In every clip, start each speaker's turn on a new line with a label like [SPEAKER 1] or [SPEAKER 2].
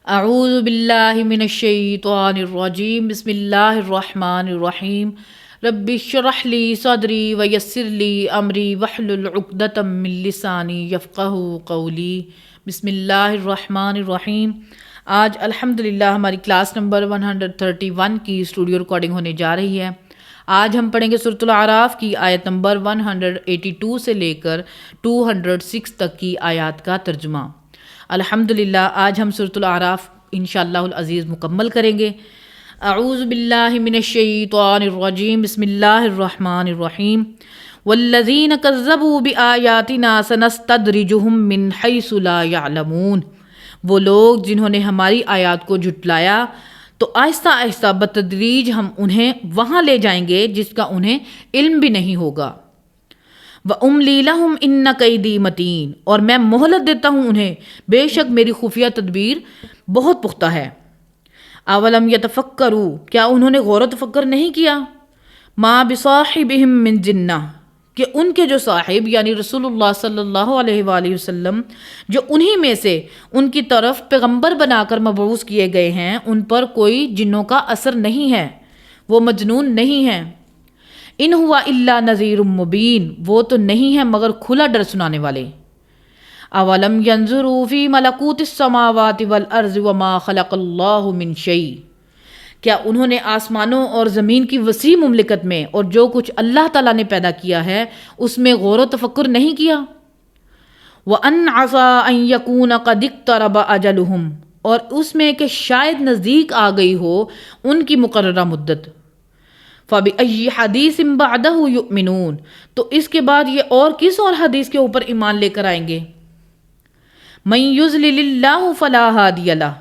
[SPEAKER 1] اعوذ باللہ من الشیطان الرجیم بسم اللہ الرحمن الرحیم رب اشرح لی صدری ویسر لی امری واحلل عقدۃ من لسانی یفقہوا قولی۔ بسم اللہ الرحمن الرحیم۔ آج الحمدللہ ہماری کلاس نمبر 131 کی اسٹوڈیو ریکارڈنگ ہونے جا رہی ہے۔ آج ہم پڑھیں گے سورۃ الاعراف کی آیت نمبر 182 سے لے کر 206 تک کی آیات کا ترجمہ۔ الحمدللہ آج ہم سورۃ الاعراف انشاءاللہ العزیز مکمل کریں گے۔ اعوذ باللہ من الشیطان الرجیم بسم اللہ الرحمن الرحیم والذین کذبوا بآیاتنا سنستدرجہم من حیث لا یعلمون۔ وہ لوگ جنہوں نے ہماری آیات کو جھٹلایا تو آہستہ آہستہ بتدریج ہم انہیں وہاں لے جائیں گے جس کا انہیں علم بھی نہیں ہوگا۔ وَأُمْلِي لَهُمْ إِنَّ كَيْدِي مَتِينٌ، اور میں مہلت دیتا ہوں انہیں، بے شک میری خفیہ تدبیر بہت پختہ ہے۔ اولم یتفکروا، کیا انہوں نے غور و تفکر نہیں کیا؟ ما بصاحبہم من جنہ، کہ ان کے جو صاحب یعنی رسول اللہ صلی اللہ علیہ وآلہ وسلم جو انہی میں سے ان کی طرف پیغمبر بنا کر مبعوث کیے گئے ہیں، ان پر کوئی جنوں کا اثر نہیں ہے، وہ مجنون نہیں ہیں۔ ان ہوا الا نذیر مبین، وہ تو نہیں ہے مگر کھلا ڈر سنانے والے۔ اولم ینظروا فی ملکوت السماوات والارض وما خلق اللہ من شیء، کیا انہوں نے آسمانوں اور زمین کی وسیع مملکت میں اور جو کچھ اللہ تعالیٰ نے پیدا کیا ہے اس میں غور و تفکر نہیں کیا؟ وَأَنْ عَسَىٰ أَنْ يَكُونَ قَدِ اقْتَرَبَ أَجَلُهُمْ، اور اس میں کہ شاید نزدیک آ گئی ہو ان کی مقررہ مدت۔ فَبِأَيِّ حَدِيثٍ بَعْدَهُ يُؤْمِنُونَ، تو اس کے بعد یہ اور کس اور حدیث کے اوپر ایمان لے کر آئیں گے؟ مَن يُضْلِلِ اللَّهُ فَلَا هَادِيَ لَهُ،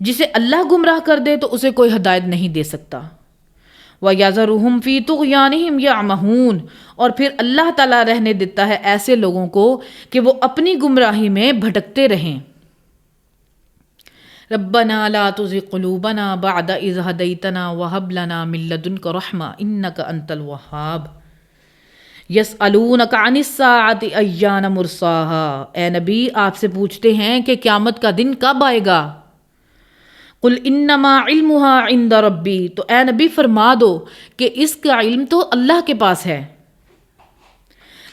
[SPEAKER 1] جسے اللہ گمراہ کر دے تو اسے کوئی ہدایت نہیں دے سکتا۔ وَيَذَرُهُمْ فِي طُغْيَانِهِمْ يَعْمَهُونَ، اور پھر اللہ تعالیٰ رہنے دیتا ہے ایسے لوگوں کو کہ وہ اپنی گمراہی میں بھٹکتے رہیں۔ ربنا لا تزغ قلوبنا بعد اذ هديتنا وهب لنا من لدنك رحمة انك انت الوهاب۔ يسألونك عن الساعة ايان مرساها، اے نبی آپ سے پوچھتے ہیں کہ قیامت کا دن کب آئے گا؟ قل انما علمها عند ربی، تو اے نبی فرما دو کہ اس کا علم تو اللہ کے پاس ہے۔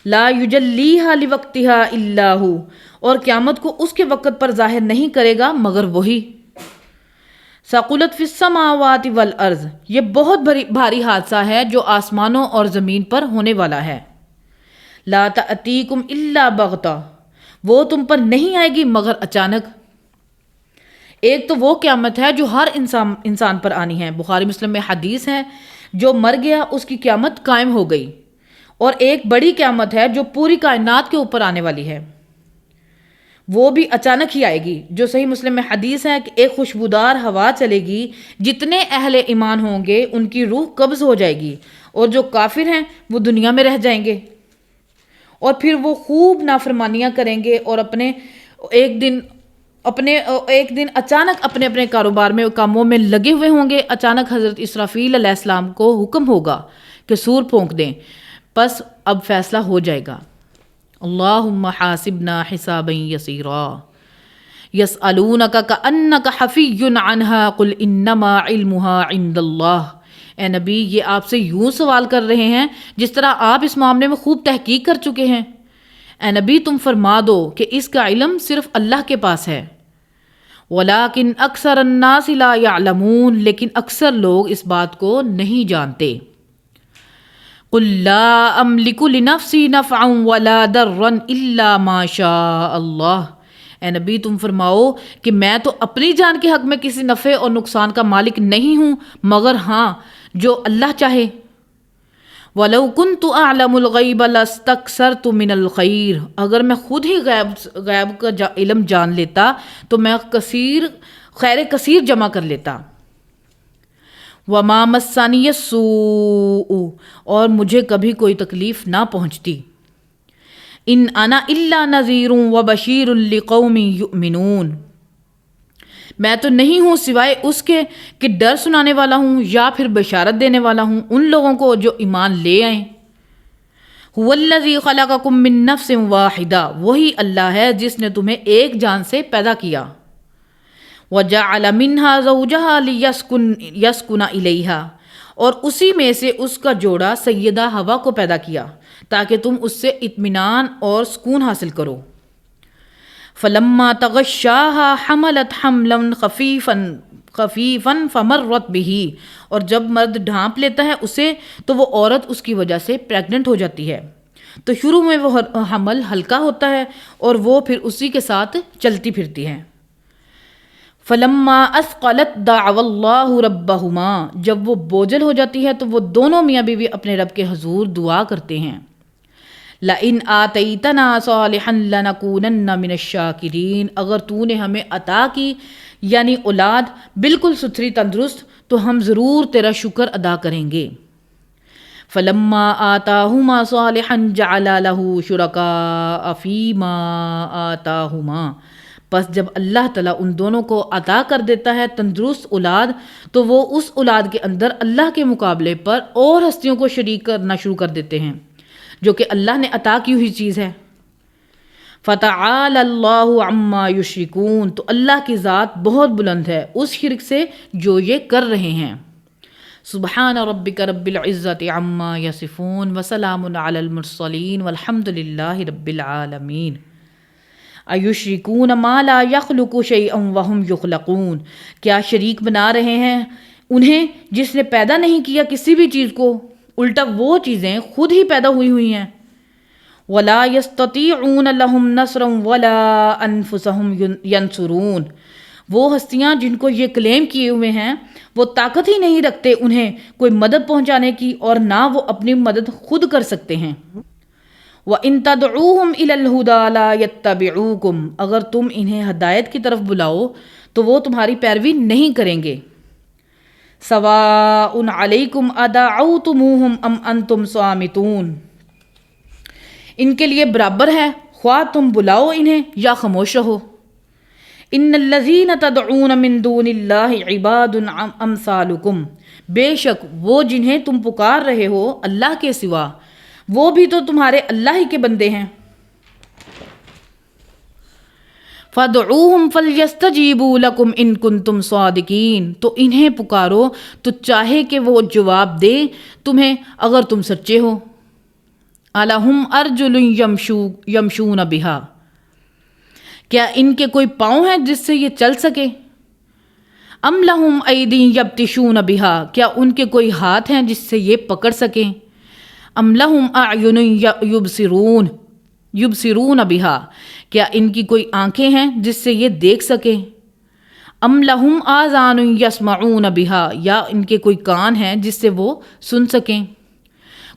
[SPEAKER 1] لا یجلیها لوقتها الا هو، اور قیامت کو اس کے وقت پر ظاہر نہیں کرے گا مگر وہی۔ ثقلت فی السماوات والارض، یہ بہت بھاری حادثہ ہے جو آسمانوں اور زمین پر ہونے والا ہے۔ لا تأتیکم الا بغتہ، وہ تم پر نہیں آئے گی مگر اچانک۔ ایک تو وہ قیامت ہے جو ہر انسان پر آنی ہے، بخاری مسلم میں حدیث ہے، جو مر گیا اس کی قیامت قائم ہو گئی۔ اور ایک بڑی قیامت ہے جو پوری کائنات کے اوپر آنے والی ہے، وہ بھی اچانک ہی آئے گی، جو صحیح مسلم میں حدیث ہے کہ ایک خوشبودار ہوا چلے گی، جتنے اہل ایمان ہوں گے ان کی روح قبض ہو جائے گی، اور جو کافر ہیں وہ دنیا میں رہ جائیں گے، اور پھر وہ خوب نافرمانیاں کریں گے اور ایک دن اچانک اپنے کاروبار میں کاموں میں لگے ہوئے ہوں گے۔ اچانک حضرت اسرافیل علیہ السلام کو حکم ہوگا کہ سور پھونک دیں، بس اب فیصلہ ہو جائے گا۔ اللہم حاسبنا حسابا یسیرا یسألونک کأنک حفی عنہا قل انما علمها عند اللہ۔ اے نبی یہ آپ سے یوں سوال کر رہے ہیں جس طرح آپ اس معاملے میں خوب تحقیق کر چکے ہیں۔ اے نبی تم فرما دو کہ اس کا علم صرف اللہ کے پاس ہے۔ ولیکن اکثر الناس لا یعلمون، لیکن اکثر لوگ اس بات کو نہیں جانتے۔ قل لا املک لنفسی نفعا ولا ضرا الا ما شاء اللہ۔ اے نبی تم فرماؤ کہ میں تو اپنی جان کے حق میں کسی نفع اور نقصان کا مالک نہیں ہوں مگر ہاں جو اللہ چاہے۔ وَلَوْ كُنْتُ أَعْلَمُ الْغَيْبَ لَاسْتَكْثَرْتُ مِنَ الْخَيْرِ، اگر میں خود ہی غیب کا علم جان لیتا تو میں خیر کثیر جمع کر لیتا۔ وَمَا مَسَّنِيَ السُّوءُ، اور مجھے کبھی کوئی تکلیف نہ پہنچتی۔ إِنْ أَنَا إِلَّا نَذِيرٌ وَبَشِيرٌ لِقَوْمٍ يُؤْمِنُونَ، میں تو نہیں ہوں سوائے اس کے کہ ڈر سنانے والا ہوں یا پھر بشارت دینے والا ہوں ان لوگوں کو جو ایمان لے آئیں۔ هُوَ الَّذِي خَلَقَكُم مِّن نَّفْسٍ وَاحِدَةٍ، وہی اللہ ہے جس نے تمہیں ایک جان سے پیدا کیا۔ وَجَعَلَ مِنْهَا زَوْجَهَا لِيَسْكُنَ إِلَيْهَا، اور اسی میں سے اس کا جوڑا سیدہ ہوا کو پیدا کیا تاکہ تم اس سے اطمینان اور سکون حاصل کرو۔ فَلَمَّا تَغَشَّاهَا حَمَلَتْ حَمْلًا خَفِيفًا فَمَرَّتْ بِهِ، اور جب مرد ڈھانپ لیتا ہے اسے تو وہ عورت اس کی وجہ سے پریگننٹ ہو جاتی ہے۔ تو شروع میں وہ حمل ہلکا ہوتا ہے اور وہ پھر اسی کے ساتھ چلتی پھرتی ہے۔ فَلَمَّا أَثْقَلَتْ دَعَوَا اللَّهُ رَبَّهُمَا، جب وہ بوجھل ہو جاتی ہے تو وہ دونوں میاں بیوی اپنے رب کے حضور دعا کرتے ہیں، لَإِنْ آتَيْتَنَا صَالِحًا لَنَكُونَنَّ مِنَ الشَّاكِرِينَ، اگر تو نے ہمیں عطا کی یعنی اولاد بالکل ستھری تندرست تو ہم ضرور تیرا شکر ادا کریں گے۔ فَلَمَّا آتَاهُمَا صَالِحًا جَعَلَ لَهُ شُرَكَاءَ فِيمَا آتَاهُمَا، پس جب اللہ تعالیٰ ان دونوں کو عطا کر دیتا ہے تندرست اولاد تو وہ اس اولاد کے اندر اللہ کے مقابلے پر اور ہستیوں کو شریک کرنا شروع کر دیتے ہیں جو کہ اللہ نے عطا کی ہوئی چیز ہے۔ فَتَعَالَى اللَّهُ عَمَّا يُشْرِكُونَ، تو اللہ کی ذات بہت بلند ہے اس شرک سے جو یہ کر رہے ہیں۔ سبحان ربک رب العزت عما یصفون وسلام علی المرسلین والحمد للہ رب العالمین۔ ایشرکون ما لا یخلق شیئا وہم یخلقون، کیا شریک بنا رہے ہیں انہیں جس نے پیدا نہیں کیا کسی بھی چیز کو، الٹا وہ چیزیں خود ہی پیدا ہوئی ہیں۔ ولا یستطیعون لہم نصرا ولا انفسہم ینصرون، وہ ہستیاں جن کو یہ کلیم کیے ہوئے ہیں وہ طاقت ہی نہیں رکھتے انہیں کوئی مدد پہنچانے کی اور نہ وہ اپنی مدد خود کر سکتے ہیں۔ وَإِن تَدْعُوهُمْ إِلَى الْهُدَى لَا يَتَّبِعُوكُمْ، اگر تم انہیں ہدایت کی طرف بلاؤ تو وہ تمہاری پیروی نہیں کریں گے۔ سَوَاءٌ عَلَيْكُمْ أَدَعَوْتُمُوهُمْ أَمْ أَنْتُمْ صَامِتُونَ، ان کے لیے برابر ہے خواہ تم بلاؤ انہیں یا خاموش رہو۔ ان الذین تدعون من دون اللہ عباد امثالکم، بے شک وہ جنہیں تم پکار رہے ہو اللہ کے سوا وہ بھی تو تمہارے اللہ ہی کے بندے ہیں۔ فَادْعُوهُمْ فَلْيَسْتَجِيبُوا لَكُمْ إِن كُنتُمْ صَادِقِينَ، تو انہیں پکارو تو چاہے کہ وہ جواب دے تمہیں اگر تم سچے ہو۔ أَلَهُمْ أَرْجُلٌ يَمْشُونَ بِهَا، کیا ان کے کوئی پاؤں ہیں جس سے یہ چل سکے؟ ام لہم ایدی یبطشون بہا، کیا ان کے کوئی ہاتھ ہیں جس سے یہ پکڑ سکیں؟ ام لہم اعین یبصرون بہا، کیا ان کی کوئی آنکھیں ہیں جس سے یہ دیکھ سکیں؟ ام لہم آذان یسمعون بہا، یا ان کے کوئی کان ہیں جس سے وہ سن سکیں؟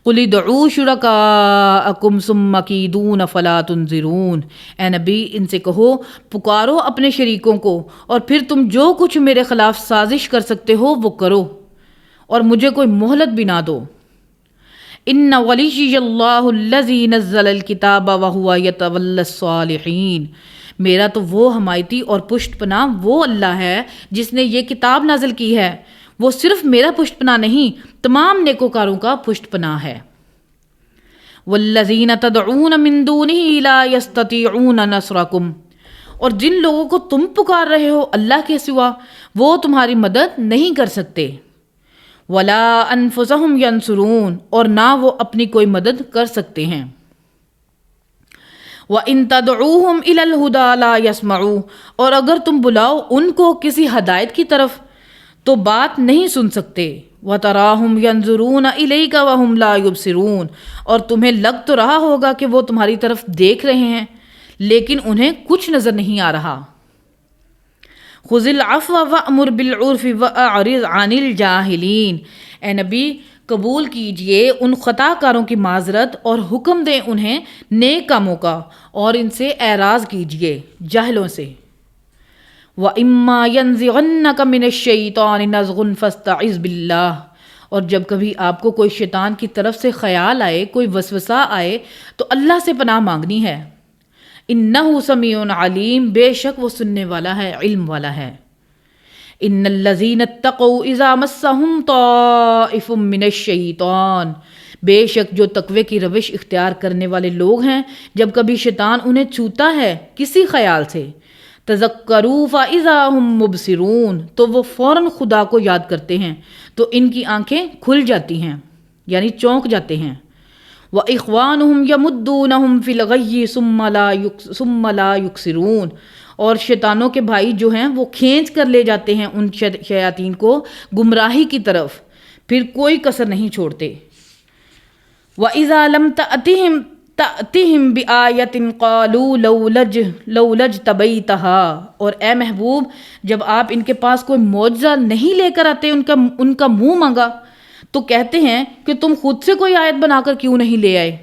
[SPEAKER 1] قُلِ ادْعُوا شُرَكَاءَكُمْ ثُمَّ كِيدُونَ فَلَا تُنظِرُونَ، اے نبی ان سے کہو پکارو اپنے شریکوں کو اور پھر تم جو کچھ میرے خلاف سازش کر سکتے ہو وہ کرو اور مجھے کوئی مہلت بھی نہ دو۔ ان ولیی اللہ الذی نزل الکتاب وہو یتولی الصالحین، میرا تو وہ حمایتی اور پشت پناہ وہ اللہ ہے جس نے یہ کتاب نازل کی ہے، وہ صرف میرا پشت پناہ نہیں تمام نیکوکاروں کا پشت پناہ ہے۔ والذین تدعون من دونہ لا یستطیعون نصرکم، اور جن لوگوں کو تم پکار رہے ہو اللہ کے سوا وہ تمہاری مدد نہیں کر سکتے۔ ولا انفسہم ینصرون، اور نہ وہ اپنی کوئی مدد کر سکتے ہیں۔ وَإِن تَدْعُوهُمْ إِلَى الْهُدَى لَا يَسْمَعُوا، اور اگر تم بلاؤ ان کو کسی ہدایت کی طرف تو بات نہیں سن سکتے۔ وَتَرَاهُمْ يَنظُرُونَ إِلَيْكَ وَهُمْ لَا يُبْصِرُونَ، اور تمہیں لگ تو رہا ہوگا کہ وہ تمہاری طرف دیکھ رہے ہیں لیکن انہیں کچھ نظر نہیں آ رہا۔ خُذِ الْعَفْوَ وَأْمُرْ بِالْعُرْفِ وَأَعْرِضْ عَنِ الْجَاهِلِينَ، اے نبی قبول کیجئے ان خطا کاروں کی معذرت اور حکم دیں انہیں نیک کاموں کا اور ان سے اعراض کیجئے جاہلوں سے۔ وَإِمَّا يَنزِغَنَّكَ مِنَ الشَّيْطَانِ نَزْغٌ فَاسْتَعِذْ بِاللَّهِ، اور جب کبھی آپ کو کوئی شیطان کی طرف سے خیال آئے کوئی وسوسہ آئے تو اللہ سے پناہ مانگنی ہے۔ انہ سمیع علیم، بے شک وہ سننے والا ہے علم والا ہے۔ ان الذین اتقوا اذا مسهم طائف من الشیطان، بے شک جو تقوی کی روش اختیار کرنے والے لوگ ہیں جب کبھی شیطان انہیں چھوتا ہے کسی خیال سے، تذکروا فاذا هم مبصرون، تو وہ فوراً خدا کو یاد کرتے ہیں تو ان کی آنکھیں کھل جاتی ہیں، یعنی چونک جاتے ہیں۔ وَإِخْوَانُهُمْ يَمُدُّونَهُمْ فِي الْغَيِّ ثُمَّ لَا يُقْصِرُونَ، اور شیطانوں کے بھائی جو ہیں وہ کھینچ کر لے جاتے ہیں ان شیاطین کو گمراہی کی طرف، پھر کوئی کسر نہیں چھوڑتے۔ وَإِذَا لَمْ تَأْتِهِمْ بِآيَةٍ قَالُوا لَوْلَا اجْتَبَيْتَهَا، اور اے محبوب جب آپ ان کے پاس کوئی معجزہ نہیں لے کر آتے، ان کا منہ مانگا، تو کہتے ہیں کہ تم خود سے کوئی آیت بنا کر کیوں نہیں لے آئے۔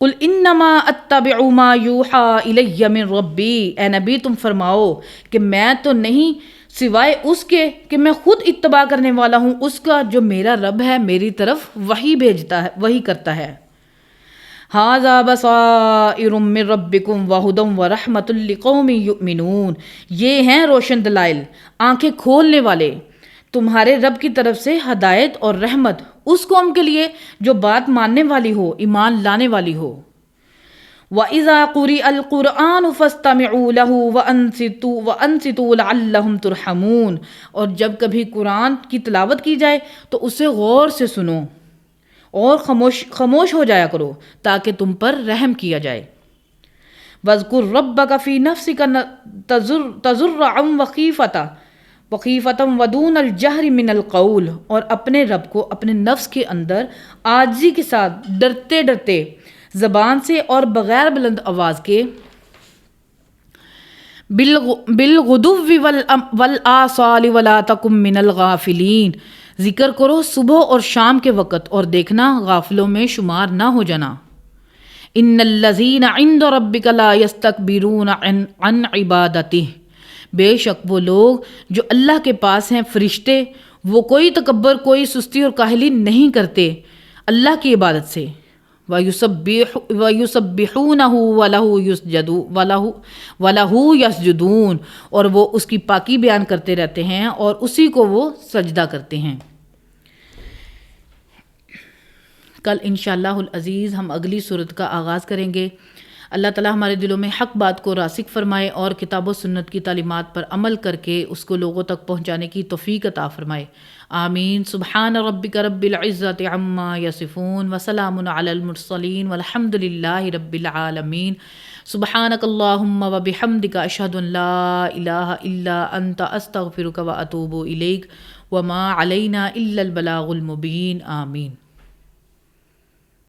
[SPEAKER 1] قُلْ إِنَّمَا أَتَّبِعُ مَا يُوحَىٰ إِلَيَّ مِن رَبِّي، اے نبی تم فرماؤ کہ میں تو نہیں سوائے اس کے کہ میں خود اتباع کرنے والا ہوں اس کا جو میرا رب ہے میری طرف وحی بھیجتا ہے، وحی کرتا ہے۔ ھذا بصائر من ربکم وہدی ورحمۃ لقوم یؤمنون، یہ ہیں روشن دلائل، آنکھیں کھولنے والے تمہارے رب کی طرف سے، ہدایت اور رحمت اس قوم کے لیے جو بات ماننے والی ہو، ایمان لانے والی ہو۔ وَإِذَا قُرِئَ الْقُرْآنُ فَاسْتَمِعُوا لَهُ وَأَنصِتُوا لَعَلَّكُمْ تُرْحَمُونَ، اور جب کبھی قرآن کی تلاوت کی جائے تو اسے غور سے سنو اور خاموش ہو جایا کرو تاکہ تم پر رحم کیا جائے۔ وَاذْكُرْ رَبَّكَ فِي نَفْسِكَ تَضَرُّعًا وَخِيفَةً وَدُونَ الْجَهْرِ مِنَ الْقَوْلِ، اور اپنے رب کو اپنے نفس کے اندر عاجزی کے ساتھ ڈرتے ڈرتے زبان سے اور بغیر بلند آواز کے، بالغدو والآصال ولا تکن من الغافلین، ذکر کرو صبح اور شام کے وقت اور دیکھنا غافلوں میں شمار نہ ہو جانا۔ ان الذین عند ربک لا یستکبرون عن عبادتہ، بے شک وہ لوگ جو اللہ کے پاس ہیں فرشتے، وہ کوئی تکبر، کوئی سستی اور کاہلی نہیں کرتے اللہ کی عبادت سے۔ وَيُسَبِّحُونَهُ وَلَهُ يَسْجُدُونَ، اور وہ اس کی پاکی بیان کرتے رہتے ہیں اور اسی کو وہ سجدہ کرتے ہیں۔ کل انشاءاللہ العزیز ہم اگلی صورت کا آغاز کریں گے۔ اللہ تعالی ہمارے دلوں میں حق بات کو راسخ فرمائے اور کتاب و سنت کی تعلیمات پر عمل کر کے اس کو لوگوں تک پہنچانے کی توفیق عطا فرمائے، آمین۔ سبحان ربک رب العزت عما یصفون وسلام علی المرسلین والحمد للہ رب العالمین۔ سبحانک اللہم وبحمدک، اشہد ان لا الہ الا انت، استغفرک واتوب الیک، وما علینا الا البلاغ المبین، آمین۔